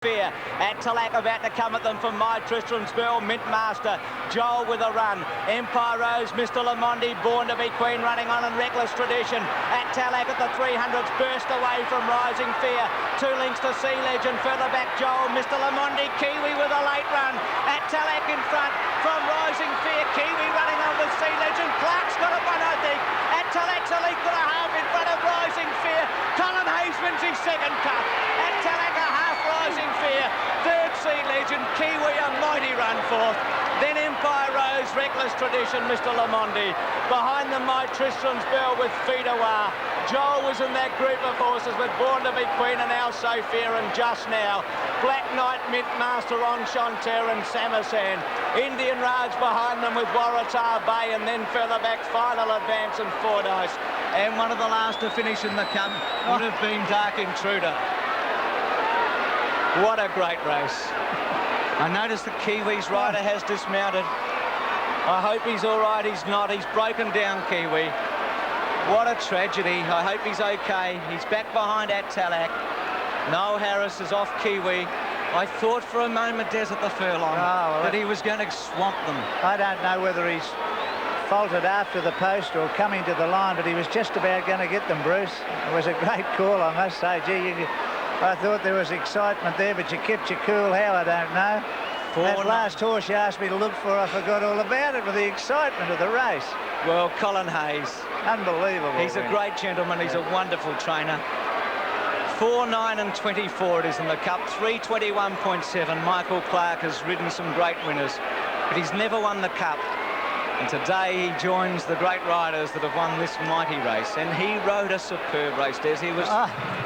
Fear. At Talac about to come at them from My Tristram's Bell. Mintmaster, Joel with a run. Empire Rose, Mr. Lamondi, Born to be Queen, running on in reckless tradition. At Talac at the 300s, burst away from Rising Fear. 2 lengths to Sea Legend, further back Joel, Mr. Lamondi, Kiwi with a late run. At Talac in front from Rising Fear, Kiwi running on with Sea Legend. Clark's got a one, I think. At Talac's a length and a half in front of Rising Fear. Colin Hayes wins his second cup. At Talac a half Rising Fear, third Sea Legend, Kiwi a mighty run fourth. Then Empire Rose, Reckless Tradition, Mr. Lamondi. Behind them, My Tristram's Bell with Feedawar. Joel was in that group of horses with Born to be Queen and Our Sophia, and just now, Black Knight, Mintmaster, Enchanteur and Samasan. Indian Raj behind them with Waratah Bay, and then further back, Final Advance and Fordyce. And one of the last to finish in the cup would have been Dark Intruder. What a great race. I noticed the Kiwi's rider has dismounted. I hope he's all right. He's not. He's broken down, Kiwi. What a tragedy. I hope he's okay. He's back behind At Talac. Noel Harris is off Kiwi. I thought for a moment, Des, at the furlong, that he was going to swamp them. I don't know whether he's faltered after the post or coming to the line, but he was just about going to get them, Bruce. It was a great call, I must say. Gee, I thought there was excitement there, but you kept your cool. How, I don't know. That last horse you asked me to look for, I forgot all about it with the excitement of the race. Well, Colin Hayes. Unbelievable. He's a great gentleman. He's a wonderful trainer. 4, 9 and 24 it is in the Cup. 321.7. Michael Clark has ridden some great winners, but he's never won the Cup. And today he joins the great riders that have won this mighty race. And he rode a superb race, Des. He was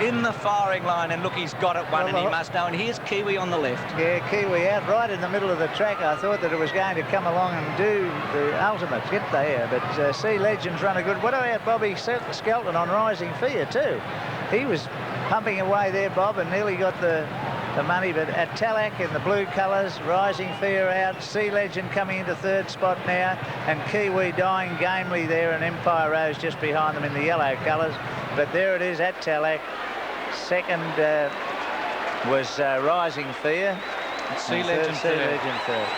in the firing line, and look, he's got it one, and he must know. And here's Kiwi on the left. Yeah, Kiwi out right in the middle of the track. I thought that it was going to come along and do the ultimate, get there. But Sea Legend's run a good... What about Bobby Skelton on Rising Fear too? He was pumping away there, Bob, and nearly got the money, but At Talac in the blue colours, Rising Fear out, Sea Legend coming into third spot now, and Kiwi dying gamely there, and Empire Rose just behind them in the yellow colours. But there it is, At Talac. Second was Rising Fear. Sea Legend third.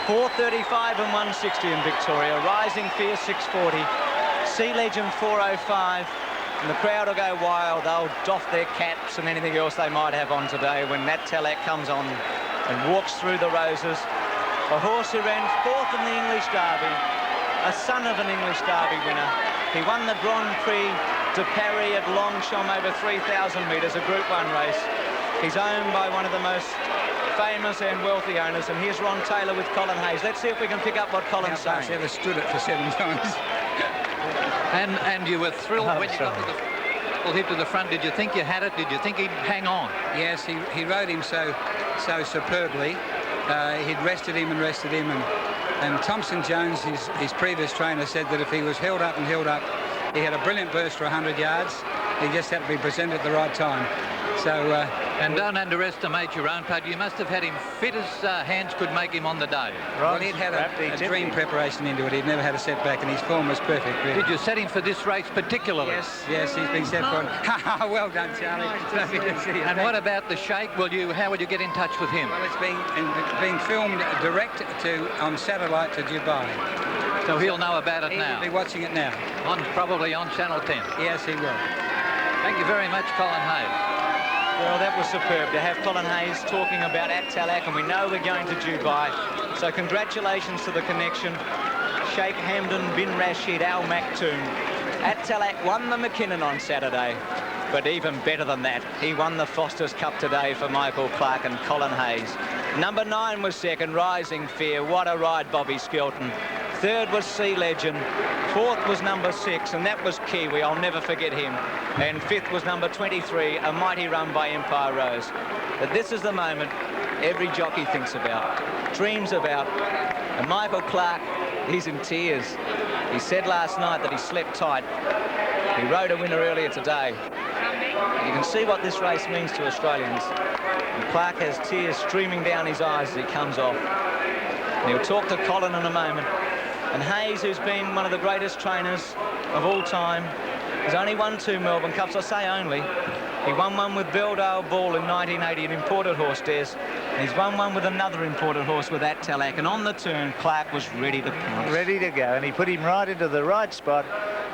4:35 and 160 in Victoria. Rising Fear 6:40. Sea Legend 4:05. And the crowd will go wild. They'll doff their caps and anything else they might have on today when At Talac comes on and walks through the roses. A horse who ran fourth in the English Derby, a son of an English Derby winner. He won the Grand Prix de Paris at Longchamp over 3,000 metres, a Group 1 race. He's owned by one of the most famous and wealthy owners, and here's Ron Taylor with Colin Hayes. Let's see if we can pick up what Colin's saying. I've ever stood it for 7 times. And you were thrilled when you got to the full hit to the front. Did you think you had it? Did you think he'd hang on? Yes, he rode him so superbly. He'd rested him, and Thompson Jones, his previous trainer, said that if he was held up, he had a brilliant burst for 100 yards. He just had to be presented at the right time. So, and don't underestimate your own part. You must have had him fit as hands could make him on the day. Well, he'd had a dream preparation into it. He'd never had a setback, and his form was perfect. Really. Did you set him for this race particularly? Yes, he's been set for it. Well done, Charlie. And what about the Sheikh? How will you get in touch with him? Well, it's being filmed direct on satellite to Dubai. So he'll know about it now. He'll be watching it now. Probably on Channel 10. Yes, he will. Thank you very much, Colin Hayes. Well, that was superb to have Colin Hayes talking about At Talac, and we know we're going to Dubai. So congratulations to the connection. Sheikh Hamdan bin Rashid Al Maktoum. At Talac won the McKinnon on Saturday, but even better than that, he won the Foster's Cup today for Michael Clark and Colin Hayes. Number 9 was second, Rising Fear. What a ride, Bobby Skelton. Third was Sea Legend. Fourth was number 6, and that was Kiwi. I'll never forget him. And fifth was number 23, a mighty run by Empire Rose. But this is the moment every jockey thinks about, dreams about. And Michael Clark, he's in tears. He said last night that he slept tight. He rode a winner earlier today. You can see what this race means to Australians. And Clark has tears streaming down his eyes as he comes off. And he'll talk to Colin in a moment. And Hayes, who's been one of the greatest trainers of all time, has only won 2 Melbourne Cups. I say only. He won one with Belldale Ball in 1980, an imported horse, Des. He's won one with another important horse with that Talak, and on the turn, Clark was ready to pounce. Ready to go, and he put him right into the right spot.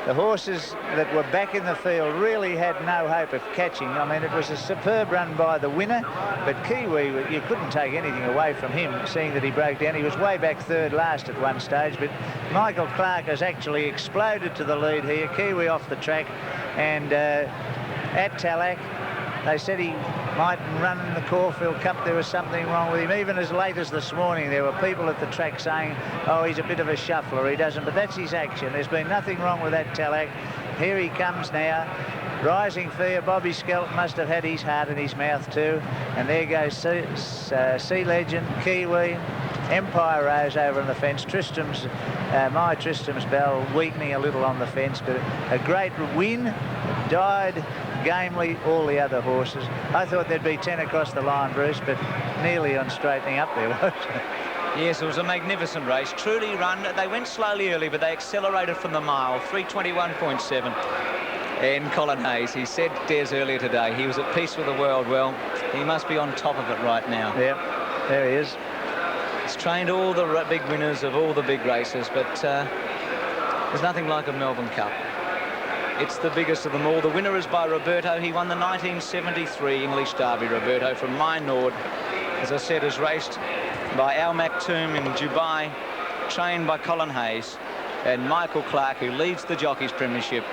The horses that were back in the field really had no hope of catching. I mean, it was a superb run by the winner, but Kiwi, you couldn't take anything away from him, seeing that he broke down. He was way back third last at one stage, but Michael Clark has actually exploded to the lead here. Kiwi off the track, and at Talak, they said he mightn't run in the Caulfield Cup. There was something wrong with him. Even as late as this morning, there were people at the track saying, oh, he's a bit of a shuffler, he doesn't. But that's his action. There's been nothing wrong with that Talak. Here he comes now. Rising Fear. Bobby Skelton must have had his heart in his mouth too. And there goes Sea Legend, Kiwi, Empire Rose over on the fence. My Tristram's Bell weakening a little on the fence, but a great win. Died gamely, all the other horses. I thought there'd be 10 across the line, Bruce, but nearly on straightening up there, wasn't it? Yes, it was a magnificent race. Truly run. They went slowly early, but they accelerated from the mile. 3:21.7. And Colin Hayes, he said Des earlier today, he was at peace with the world. Well, he must be on top of it right now. Yep, there he is. He's trained all the big winners of all the big races, but there's nothing like a Melbourne Cup. It's the biggest of them all. The winner is by Roberto. He won the 1973 English Derby. Roberto from Mynord, as I said, is raced by Al Maktoum in Dubai, trained by Colin Hayes. And Michael Clark, who leads the Jockeys Premiership,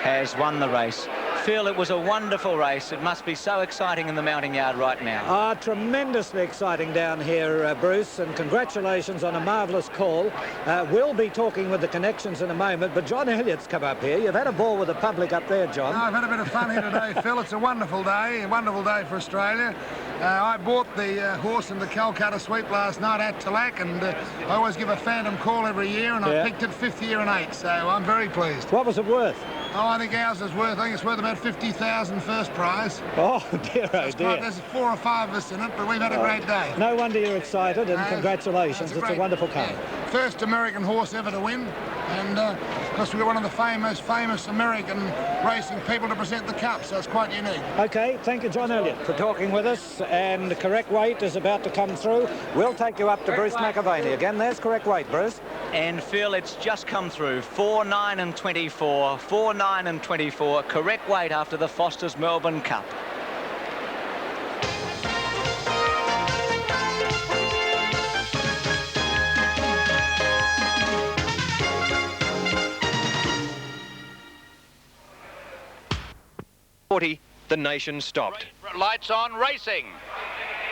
has won the race. Phil, it was a wonderful race. It must be so exciting in the mounting yard right now. Tremendously exciting down here, Bruce, and congratulations on a marvellous call. We'll be talking with the connections in a moment, but John Elliott's come up here. You've had a ball with the public up there, John. I've had a bit of fun here today, Phil. It's a wonderful day for Australia. I bought the horse in the Calcutta Sweep last night at Talak, and I always give a Phantom call every year, and I picked it 5th year and 8, so I'm very pleased. What was it worth? Oh, I think ours is worth, I think it's worth about 50,000 first prize. Oh, dear, oh, dear. There's 4 or 5 of us in it, but we've had a great day. No wonder you're excited, and congratulations. It's a wonderful car. Yeah. First American horse ever to win, and because we're one of the most famous American racing people to present the Cup, so it's quite unique. OK, thank you, John Elliott, for talking with us, and the correct weight is about to come through. We'll take you up to Bruce McAvaney again. There's correct weight, Bruce. And Phil, it's just come through. 4, 9 and 24. 4, 9 and 24. Correct weight after the Foster's Melbourne Cup. The nation stopped. Lights on, racing.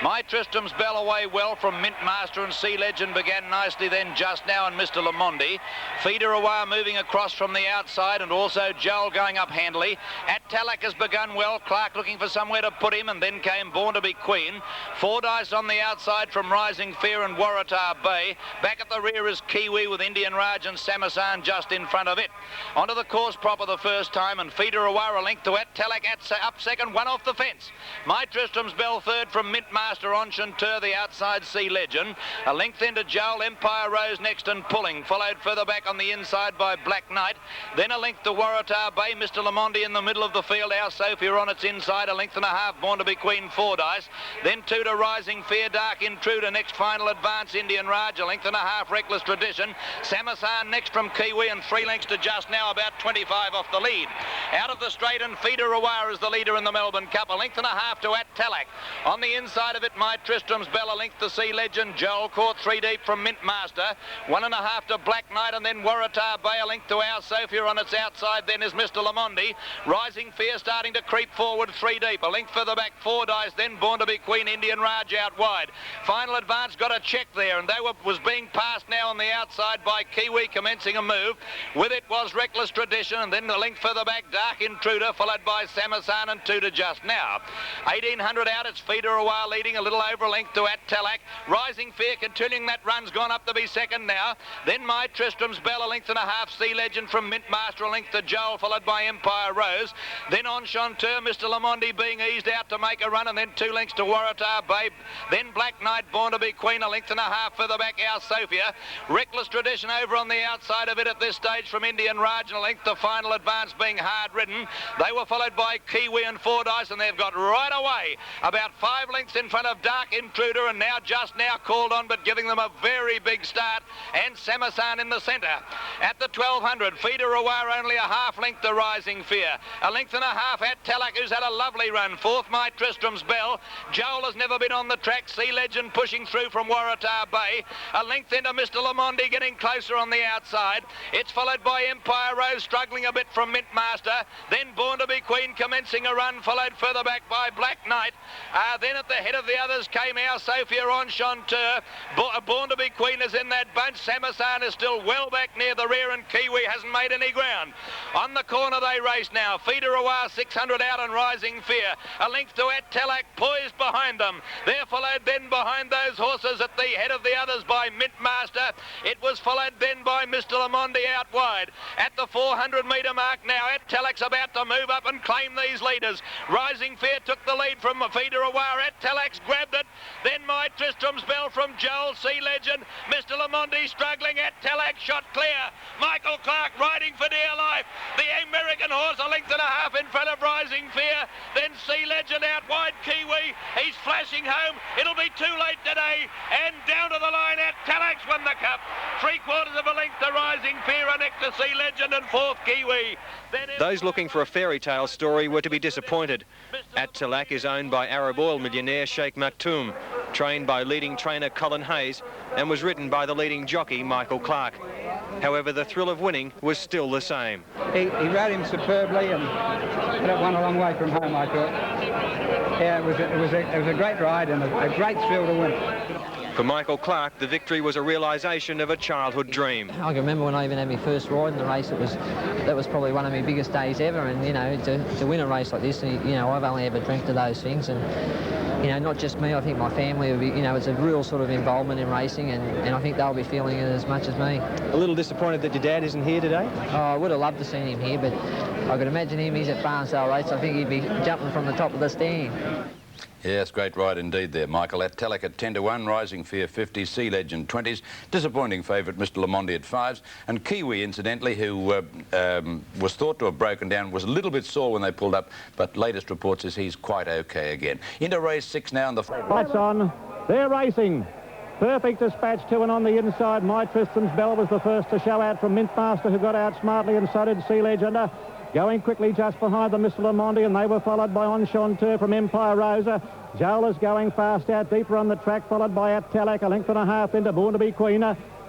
My Tristram's Bell away well from Mint Master, and Sea Legend began nicely then just now, and Mr. Lamondi. Feeder Away moving across from the outside, and also Joel going up handily. At Talak has begun well. Clark looking for somewhere to put him, and then came Born to be Queen. Fordyce on the outside from Rising Fear and Waratah Bay. Back at the rear is Kiwi with Indian Raj and Samasan just in front of it. Onto the course proper the first time, and Feeder Away a length to At Talak up second, one off the fence. My Tristram's Bell third from Mint Master on Chanteur, the outside Sea Legend. A length into Joel, Empire Rose next and pulling, followed further back on the inside by Black Knight. Then a length to Waratah Bay, Mr. Lamondi in the middle of the field. Our Sophia on its inside, a length and a half, Born to be Queen Fordyce. Then 2 to Rising Fear, Dark Intruder, next final advance, Indian Raj, a length and a half, Reckless Tradition. Samasan next from Kiwi, and 3 lengths to just now, about 25 off the lead. Out of the straight, and Feeder Awar is the leader in the Melbourne Cup, a length and a half to At Talak. On the inside of it, My Tristram's Bell, a length to Sea Legend. Joel caught 3 deep from Mint Master. 1.5 to Black Knight, and then Waratah Bay, a length to Our Sophia on its outside. Then is Mr. Lamondi. Rising Fear starting to creep forward 3 deep. A length further back, Fordyce, then Born to be Queen, Indian Raj out wide. Final advance got a check there, and was being passed now on the outside by Kiwi, commencing a move. With it was Reckless Tradition, and then a length further back, Dark Intruder, followed by Samasan and 2 to just now. 1800 out, it's Feeder Away leading a little over a length to At Talak. Rising Fear continuing that run's gone up to be second now. Then My Tristram's Bell, a length and a half, Sea Legend from Mint Master, a length to Joel, followed by Empire Rose. Then on Chanteur, Mr. Lamondi being eased out to make a run, and then 2 lengths to Waratah Bay. Then Black Knight, Born to be Queen, a length and a half further back, Our Sophia. Reckless Tradition over on the outside of it at this stage from Indian Raj, and a length to final advance being hard ridden. They were followed by Kiwi and Fordyce, and they've got right away about 5 lengths in front of Dark Intruder, and now just now called on, but giving them a very big start, and Samasan in the centre. At the 1200, Feeder Awar only a half length to Rising Fear. A length and a half at Talak, who's had a lovely run. Fourth, My Tristram's Bell. Joel has never been on the track. Sea Legend pushing through from Waratah Bay. A length into Mr. Lamondi, getting closer on the outside. It's followed by Empire Rose, struggling a bit from Mint Master. Then Born to Be Queen commencing a run, followed further back by Black Knight. Then at the head of the others came our Sophia Enchanteur. Born to Be Queen is in that bunch. Samasan is still well back near the rear, and Kiwi hasn't made any ground. On the corner they race now. Feeder Awar 600 out and Rising Fear. A length to At Talak, poised behind them. They're followed then behind those horses at the head of the others by Mint Master. It was followed then by Mr. Lamondi out wide. At the 400 metre mark now, At Talak's about to move up and claim these leaders. Rising Fear took the lead from Feeder Awar. At Talak's grabbed it. Then My Tristram's Bell from Joel, Sea Legend. Mr. Lamondi struggling. At Talak shot clear. Michael Clark riding for dear life. The American horse a length and a half in front of Rising Fear. Then Sea Legend out wide. Kiwi, he's flashing home. It'll be too late today. And down to the line, At Talak's won the Cup. 3/4 of a length to Rising Fear, and next to Sea Legend, and fourth Kiwi. Those looking for a fairy tale story were to be disappointed. At Talak is owned by Arab oil millionaire Sheikh Maktoum, trained by leading trainer Colin Hayes, and was ridden by the leading jockey Michael Clark. However, the thrill of winning was still the same. He rode him superbly, and that won a long way from home, I thought. Yeah, it was a great ride and a great thrill to win. For Michael Clark, the victory was a realisation of a childhood dream. I can remember when I even had my first ride in the race. That was probably one of my biggest days ever, and you know, to win a race like this, you know, I've only ever dreamt of those things, and you know, not just me, I think my family will be, you know, it's a real sort of involvement in racing, and I think they'll be feeling it as much as me. A little disappointed that your dad isn't here today? Oh, I would have loved to seen him here, but I could imagine him, he's at Barnsdale Race, I think he'd be jumping from the top of the stand. Yes, great ride indeed there, Michael. At Talak at 10 to 1, Rising Fear 50, Sea Legend 20s, disappointing favourite Mr. Lamondi at 5s, and Kiwi, incidentally, who was thought to have broken down, was a little bit sore when they pulled up, but latest report says he's quite okay again. Into race 6 now, and the lights on. They're racing. Perfect Dispatch 2, and on the inside, My Tristram's Bell was the first to show out from Mint Master, who got out smartly, and so did Sea Legend. Going quickly just behind them, Mr. Lamondi, and they were followed by Enchanteur from Empire Rosa. Joel is going fast out deeper on the track, followed by At Talak, a length and a half into Born to Be Queen.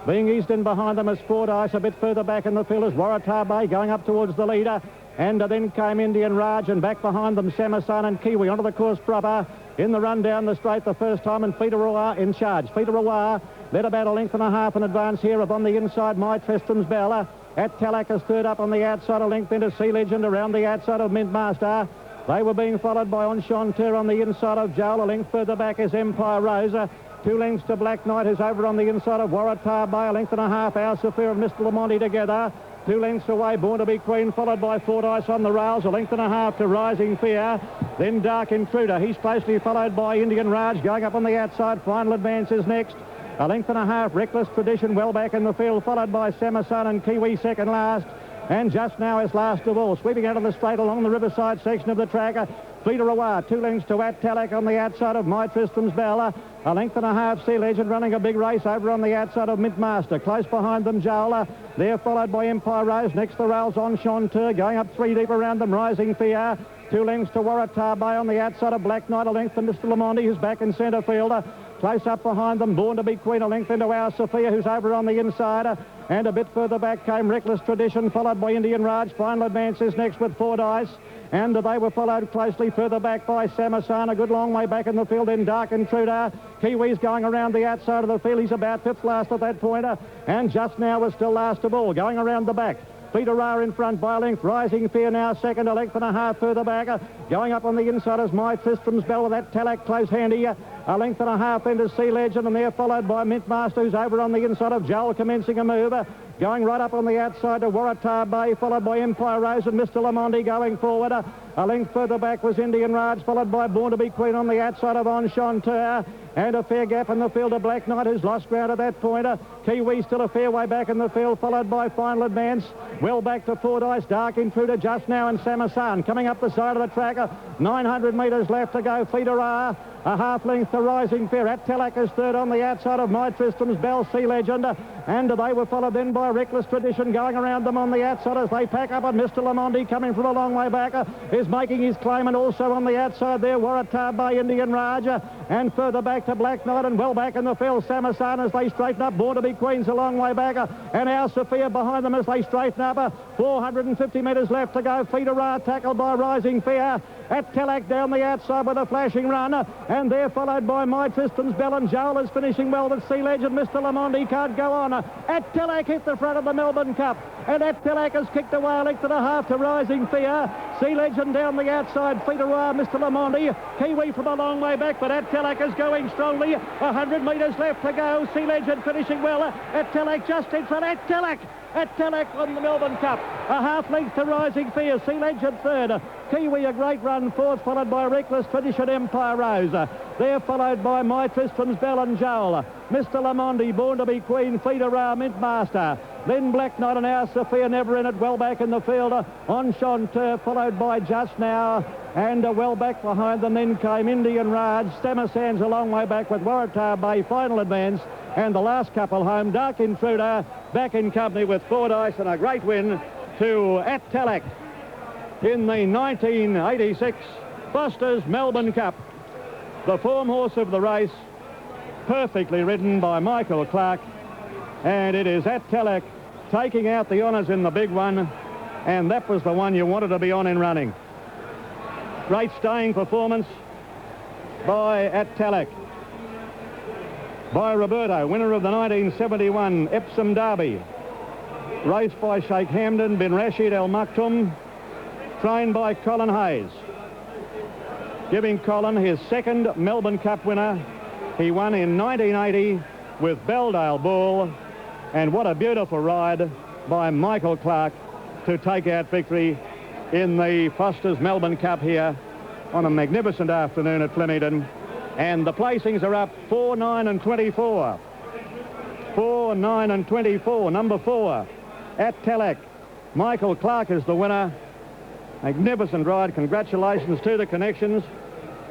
Being eased in behind them as Fordyce, a bit further back in the field as Waratah Bay going up towards the leader. And then came Indian Raj, and back behind them Samasan and Kiwi onto the course proper. In the run down the straight the first time, and Feeder Awar in charge. Feeder Awar led about a length and a half in advance here. Upon the inside, My Tristram's Bell. At Talak is third up on the outside, a length into Sea Legend around the outside of Mint Master. They were being followed by Enchanteur on the inside of Joel. A length further back is Empire Rosa. 2 lengths to Black Knight, who's over on the inside of Waratah Bay. A length and a half, Our Sophia and Mr. Lamondi together. 2 lengths away, Born to Be Queen, followed by Fordyce on the rails. A length and a half to Rising Fear. Then Dark Intruder. He's closely followed by Indian Raj going up on the outside. Final Advance is next. A length and a half, Reckless Tradition well back in the field, followed by Samasan and Kiwi second last. And just now is last of all, sweeping out of the straight along the riverside section of the track. Feeder Awar, 2 lengths to At Talak on the outside of My Tristram's Bell. A length and a half, Sea Legend running a big race over on the outside of Mint Master. Close behind them, Joel. They're followed by Empire Rose. Next the rails Enchanteur, going up 3 deep around them, Rising Fear. 2 lengths to Waratah Bay on the outside of Black Knight. A length to Mr. Lamondi, who's back in centre field. Close up behind them, Born to Be Queen, a length into Our Sophia, who's over on the inside. And a bit further back came Reckless Tradition, followed by Indian Raj. Final Advance is next with Fordyce. And they were followed closely further back by Samasan, a good long way back in the field in Dark Intruder. Kiwi's going around the outside of the field. He's about 5th last at that point. And just now was still last of all, going around the back. Feeder Awar in front by a length. Rising Fear now second, a length and a half further back. Going up on the inside is My Tristram's Bell with that Talak close handy. A length and a half into Sea Legend, and they're followed by Mint Master, who's over on the inside of Joel, commencing a move. Going right up on the outside to Waratah Bay, followed by Empire Rose and Mr. Lamondi going forward. A length further back was Indian Raj, followed by Born to Be Queen on the outside of Enchanteur. And a fair gap in the field of Black Knight, who's lost ground at that point. Kiwi still a fair way back in the field, followed by Final Advance. Well back to Fordyce, Dark Intruder just now, and Samasan coming up the side of the track. 900 metres left to go. Feeder Awar A half length to Rising Fear. At Telak is third on the outside of My Tristram's Bell, Sea Legend. And they were followed then by Reckless Tradition going around them on the outside as they pack up. And Mr. Lamondi coming from a long way back is making his claim. And also on the outside there, Waratah Bay, Indian Raj. And further back to Black Knight and well back in the field, Samasan as they straighten up. Born to be Queen's a long way back. And our Sophia behind them as they straighten up. 450 metres left to go. Feeder Ra tackled by Rising Fear. At Telak down the outside with a flashing run. And they're followed by My Tristram's Bell, and Joel is finishing well with Sea Legend. Mr. Lamondi can't go on. At Telak hit the front of the Melbourne Cup. And At Telak has kicked away a length and a half to Rising Fear. Sea Legend down the outside. Feeder Ra, Mr. Lamondi. Kiwi from a long way back, but At Telak is going strongly. 100 metres left to go. Sea Legend finishing well. At Telak just in front. At Telak won the Melbourne Cup. A half length to Rising Fear. Sea Legend third. Kiwi a great run fourth, followed by Reckless Tradition, Empire Rose. They're followed by My Tristram's Bell and Joel. Mr. Lamondi, Born to be Queen, Feeder Ra, Mint Master. Then Black Knight and Our Sophia never in it, well back in the field. On Chanteur, followed by Just Now. And well back behind them then came Indian Raj. Stammer Sands a long way back with Waratah Bay, final advance. And the last couple home, Dark Intruder, back in company with Fordyce, and a great win to At Telak in the 1986 Foster's Melbourne Cup. The form horse of the race, perfectly ridden by Michael Clark, and it is At Telak taking out the honours in the big one, and that was the one you wanted to be on in running. Great staying performance by At Telak. By Roberto, winner of the 1971 Epsom Derby. Raced by Sheikh Hamdan bin Rashid Al Maktoum, trained by Colin Hayes. Giving Colin his second Melbourne Cup winner. He won in 1980 with Belldale Bull, and what a beautiful ride by Michael Clark to take out victory in the Foster's Melbourne Cup here on a magnificent afternoon at Flemington. And the placings are up 4, 9 and 24. 4, 9 and 24. Number 4, At Telak. Michael Clark is the winner. Magnificent ride. Congratulations to the connections.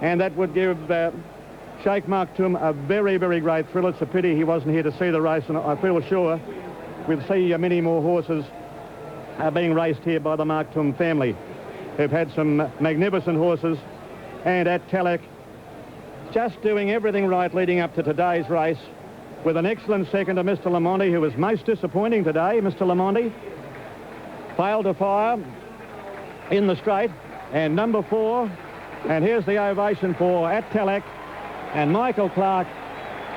And that would give Sheikh Maktoum a very, very great thrill. It's a pity he wasn't here to see the race, and I feel sure we'll see many more horses being raced here by the Maktoum family, who've had some magnificent horses. And At Telak just doing everything right leading up to today's race, with an excellent second to Mr. Lamondi, who was most disappointing today. Mr. Lamondi failed to fire in the straight. And number 4, and here's the ovation for At Telak and Michael Clark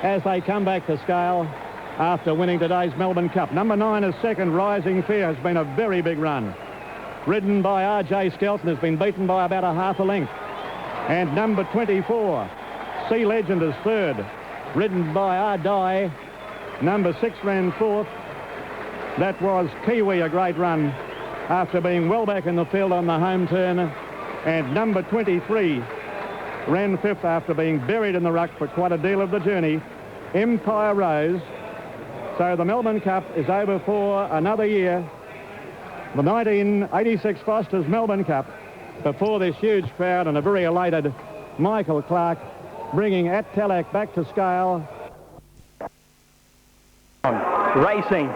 as they come back to scale after winning today's Melbourne Cup. Number 9 is second. Rising Fear has been a very big run. Ridden by R.J. Skelton, has been beaten by about a half a length. And number 24, Sea Legend, is third, ridden by Ardai. Number 6 ran fourth. That was Kiwi, a great run after being well back in the field on the home turn. And number 23 ran fifth after being buried in the ruck for quite a deal of the journey, Empire Rose. So the Melbourne Cup is over for another year. The 1986 Foster's Melbourne Cup, before this huge crowd and a very elated Michael Clark, bringing At Telak back to scale. Racing.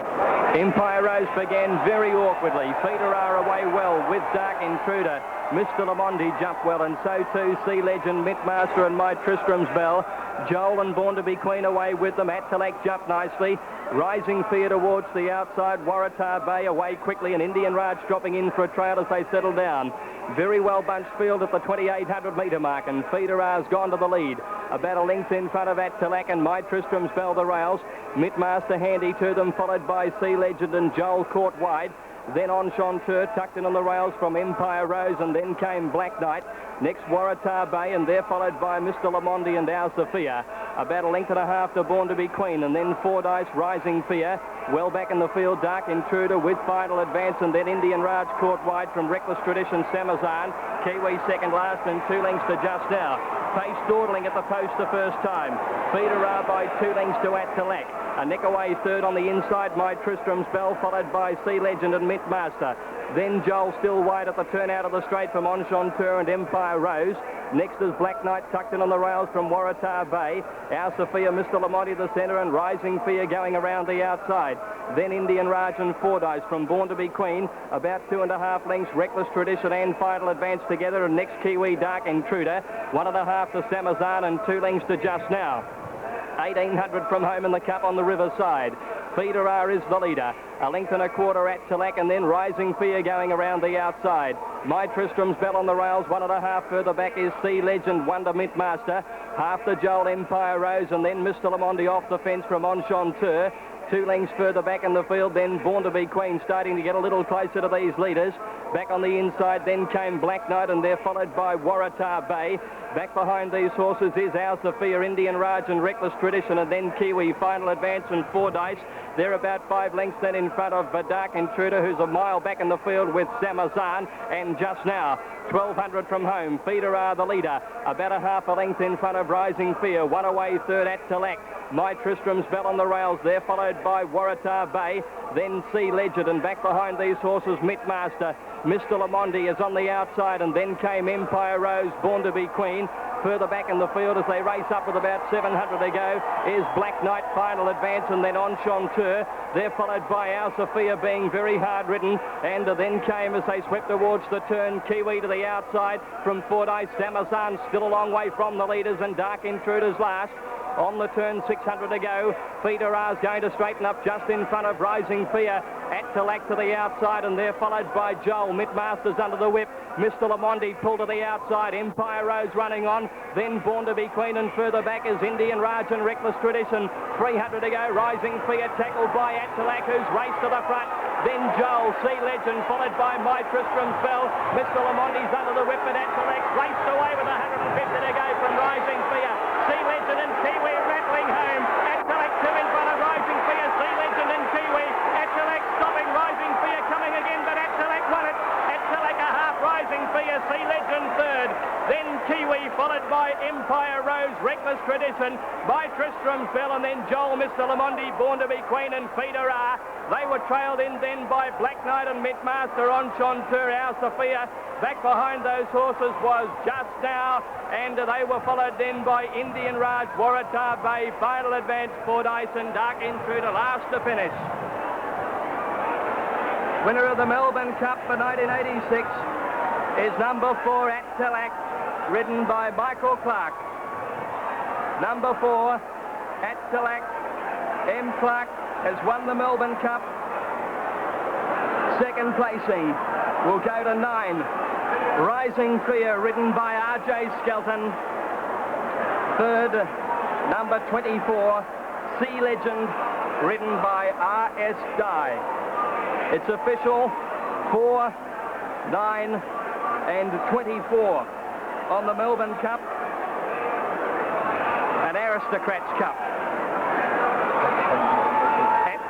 Empire Rose began very awkwardly. Feeder are away well with Dark Intruder. Mr. Lamondi jumped well, and so too Sea Legend, Mint Master and My Tristram's Bell. Joel and Born to be Queen away with them. At Telak jumped nicely. Rising Fear towards the outside. Waratah Bay away quickly, and Indian Raj dropping in for a trail as they settle down. Very well bunched field at the 2,800 metre mark, and Feeder has gone to the lead. About a length in front of At Telak and My Tristram's Bell, the rails. Mint Master handy to them, followed by Sea Legend and Joel caught wide. Then on Chanteur, tucked in on the rails from Empire Rose, and then came Black Knight. Next, Waratah Bay, and they're followed by Mr. Lamondi and Our Sophia. About a length and a half to Born to be Queen, and then Fordyce, Rising Fear. Well back in the field, Dark Intruder with final advance, and then Indian Raj caught wide from Reckless Tradition, Samazan. Kiwi second last, and 2 lengths to Just Now. Pace dawdling at the post the first time. Feeder are by 2 lengths to At Telak. A neck away third on the inside, My Tristram's Bell, followed by Sea Legend and Mint Master. Then Joel still wide at the turn out of the straight from Enchanteur and Empire Rose. Next is Black Knight tucked in on the rails from Waratah Bay. Our Sophia, Mr. Lamonti the centre, and Rising Fear going around the outside. Then Indian Raj and Fordyce from Born to be Queen, about 2.5 lengths. Reckless Tradition and Final Advance together, and next Kiwi Dark Intruder, 1.5 to Samazan and 2 lengths to Just Now. 1800 from home in the Cup on the riverside. Feeder R is the leader. 1.25 lengths at Tilak, and then Rising Fear going around the outside. My Tristram's Bell on the rails. 1.5 further back is Sea Legend, Wonder Mintmaster. Half the Joel Empire Rose, and then Mr. Lamonti off the fence from Enchanteur. 2 lengths further back in the field, then Born to be Queen starting to get a little closer to these leaders. Back on the inside then came Black Knight, and they're followed by Waratah Bay. Back behind these horses is Our Sophia, Indian Raj and Reckless Tradition, and then Kiwi, Final Advance and Fordyce. They're about 5 lengths then in front of Dark Intruder, who's a mile back in the field with Samazan, and Just Now. 1200 from home. Feeder R the leader, about 1/2 length in front of Rising Fear. 1 away third at Tilak. My Tristram's Bell on the rails. They're followed by Waratah Bay, then Sea Legend, and back behind these horses Mintmaster. Mr. Lamonti is on the outside, and then came Empire Rose, Born to be Queen. Further back in the field as they race up with about 700 to go is Black Knight, Final Advance, and then Enchanteur. They're followed by Our Sophia being very hard ridden, and then came as they swept towards the turn Kiwi to the outside from Fordyce. Samazan still a long way from the leaders, and Dark Intruders last. On the turn, 600 to go. Feeder R's going to straighten up just in front of Rising Fear. At Tilak to the outside, and they're followed by Joel. Mintmaster's under the whip. Mr. Lamonti pulled to the outside. Empire Rose running on. Then Born to be Queen, and further back is Indian Raj and Reckless Tradition. 300 to go. Rising Fear tackled by At Tilak, who's raced to the front. Then Joel, Sea Legend, followed by My Tristram's Bell. Mr. Lamonti's under the whip, but At Tilak raced away with 150 to go from Rising Fear. Sea Legend and Kiwi rattling home. At Tilak 2 in front of Rising Fear. Sea Legend and Kiwi. At Tilak stopping. Rising Fear coming again, but At Tilak won it. At Tilak a half. Rising Fear. Sea Legend third. Then Kiwi followed by Empire Rose, Reckless Tradition, My Tristram's Bell, and then Joel, Mr. Lamonti, Born to be Queen, and Feeder R. They were trailed in then by Black Knight and Mintmaster, Enchanteur, Our Sophia. Back behind those horses was Just Now, and they were followed then by Indian Raj, Waratah Bay, Final Advance, Fordyce, and Dark Intruder last to finish. Winner of the Melbourne Cup for 1986 is number 4 At Tilak, ridden by Michael Clark. Number 4 At Tilak, M. Clark, has won the Melbourne Cup. Second placing will go to 9 Rising Fear, ridden by R.J. Skelton. Third, number 24 Sea Legend, ridden by R.S. Dye. It's official. 4, 9 and 24 on the Melbourne Cup, an Aristocrats Cup.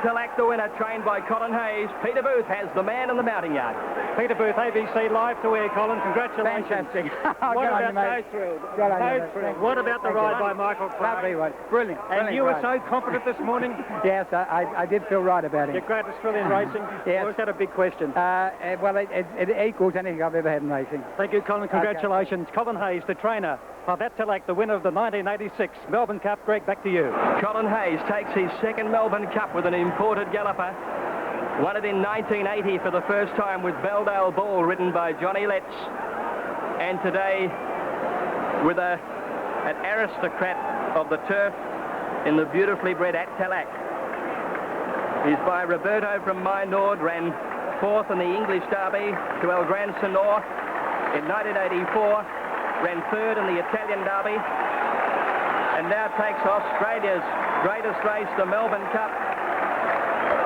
Tilak the winner, trained by Colin Hayes. Peter Booth has the man in the mounting yard. Peter Booth, ABC Live to air, Colin. Congratulations. Fantastic. What about so thrilled? So thrilled. What about the ride by Michael Clark? Lovely one. Brilliant. And you were so confident this morning? Yes, I did feel right about it. Your greatest thrill in racing? Yes. Or was that a big question? Well, it equals anything I've ever had in racing. Thank you, Colin. Congratulations. Okay. Colin Hayes, the trainer of At Tilak, the winner of the 1986 Melbourne Cup. Greg, back to you. Colin Hayes takes his second Melbourne Cup with an imported galloper. Won it in 1980 for the first time with Belldale Ball, ridden by Johnny Letts. And today with an aristocrat of the turf in the beautifully bred At Tilak. He's by Roberto from Mynord, ran 4th in the English Derby to El Gran Senor in 1984. Ran 3rd in the Italian Derby, and now takes Australia's greatest race, the Melbourne Cup.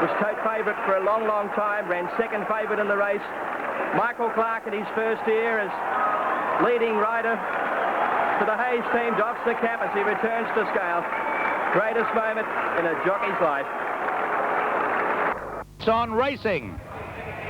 Was tote favourite for a long, long time, ran 2nd favourite in the race. Michael Clark in his first year as leading rider for the Hayes team, docks the cap as he returns to scale. Greatest moment in a jockey's life. It's on racing.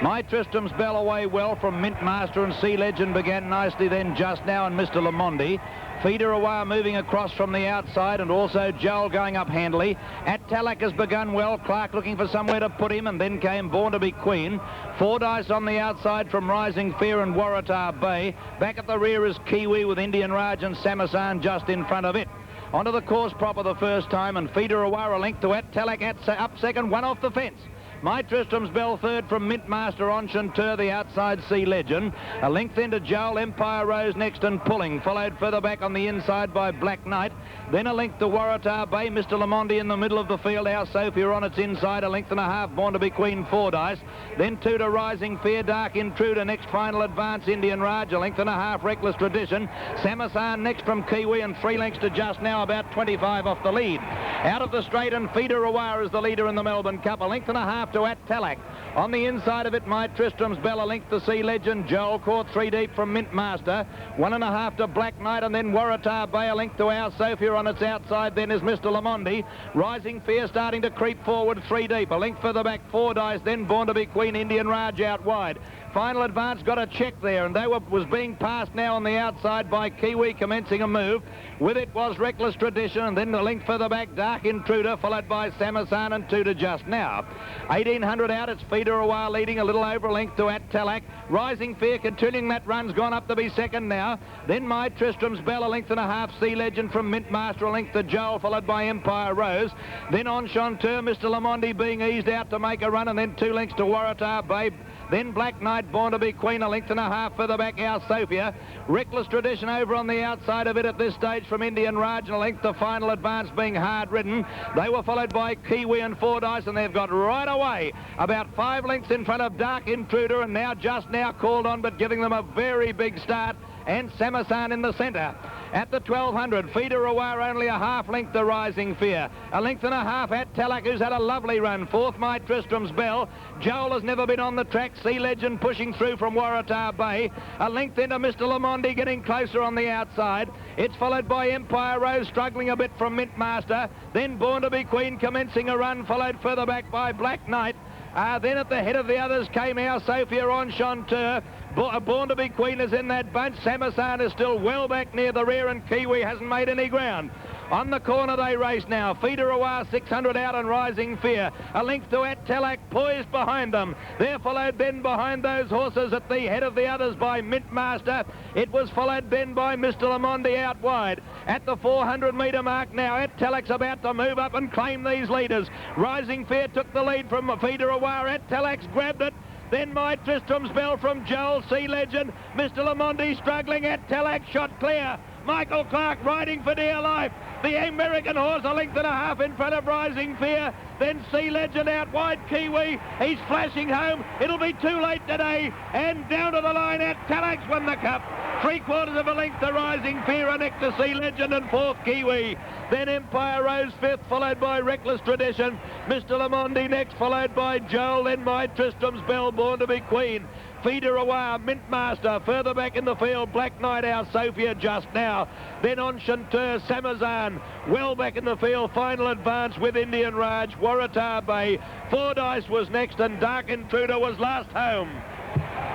My Tristram's Bell away well from Mintmaster, and Sea Legend began nicely then Just Now, and Mr. Lamonti. Feeder Awar moving across from the outside, and also Joel going up handily. At Talak has begun well. Clark looking for somewhere to put him, and then came Born to be Queen. Fordyce on the outside from Rising Fear and Waratah Bay. Back at the rear is Kiwi with Indian Raj and Samasan just in front of it. Onto the course proper the first time, and Feeder Awar a length to At Talak up second, one off the fence. My Tristram's Bell third from Mintmaster on Chanteur, the outside Sea Legend. A length into Joel, Empire Rose next and pulling. Followed further back on the inside by Black Knight. Then a length to Waratah Bay. Mr. Lamondi in the middle of the field. Our Sophia on its inside. A length and a half. Born to be Queen Fordyce. Then two to Rising Fear, Dark Intruder. Next final advance Indian Raj. A length and a half Reckless Tradition. Samasan next from Kiwi, and 3 lengths to just now about 25 off the lead. Out of the straight, and Feeder Awar is the leader in the Melbourne Cup. A length and a half to At Talak. On the inside of it, My Tristram's Bell, a length to Sea Legend. Joel caught 3 deep from Mintmaster. 1.5 to Black Knight, and then Waratah Bay, a length to Our Sophia on its outside. Then is Mr. Lamondi. Rising Fear starting to creep forward 3 deep. A length further back, Fordyce. Then Born to be Queen, Indian Raj out wide. Final advance got a check there, and was being passed now on the outside by Kiwi commencing a move. With it was Reckless Tradition, and then the length further back, Dark Intruder, followed by Samasan and 2 to just now. 1800 out, it's Feeder Awar leading a little over a length to At Talak. Rising Fear continuing that run's gone up to be second now. Then My Tristram's Bell, a length and a half, Sea Legend from Mintmaster, a length to Joel, followed by Empire Rose. Then on Chanteur, Mr. Lamondi being eased out to make a run, and then 2 lengths to Waratah Bay. Then Black Knight, Born to be Queen, a length and a half further back, Our Sophia. Reckless Tradition over on the outside of it at this stage from Indian Raj, and a length to final advance being hard ridden. They were followed by Kiwi and Fordyce, and they've got right away about 5 lengths in front of Dark Intruder, and just now called on, but giving them a very big start, and Samasan in the centre. At the 1200, Feeder Awar only a half length to Rising Fear. A length and a half At Talak, who's had a lovely run. 4th, My Tristram's Bell. Joel has never been on the track. Sea Legend pushing through from Waratah Bay. A length into Mr. Lamondi, getting closer on the outside. It's followed by Empire Rose, struggling a bit from Mintmaster. Then Born to be Queen commencing a run, followed further back by Black Knight. Then at the head of the others came Our Sophia on Chanteur. Born to be Queen is in that bunch. Samasan is still well back near the rear, and Kiwi hasn't made any ground. On the corner they race now. Feeder Awar 600 out, and Rising Fear. A length to At Talak, poised behind them. They're followed then behind those horses at the head of the others by Mintmaster. It was followed then by Mr. Lamondi out wide. At the 400-metre mark now, At Talak's about to move up and claim these leaders. Rising Fear took the lead from Feeder Awar. At Talak's grabbed it. Then My Tristram's Bell from Joel, Sea Legend. Mr. Lamondi struggling. At Talak shot clear. Michael Clark riding for dear life. The American horse a length and a half in front of Rising Fear. Then Sea Legend out wide, Kiwi. He's flashing home. It'll be too late today. And down to the line, At Talak's won the Cup. 3/4 of a length to Rising Fear, and next to Sea Legend, and 4th Kiwi. Then Empire Rose 5th, followed by Reckless Tradition. Mr. Lamondi next, followed by Joel. Then My Tristram's Bell, Born to be Queen. Feeder Awar, Mintmaster, further back in the field, Black Knight, Our Sophia just now. Then on Chanteur, Samasan, well back in the field, final advance with Indian Raj, Waratah Bay. Fordyce was next, and Dark Intruder was last home.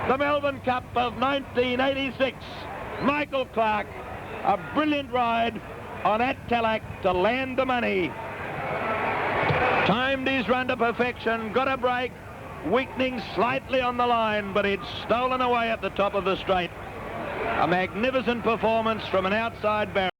The Melbourne Cup of 1986. Michael Clark, a brilliant ride on At Talak to land the money. Timed his run to perfection, got a break. Weakening slightly on the line, but it's stolen away at the top of the straight. A magnificent performance from an outside barrier.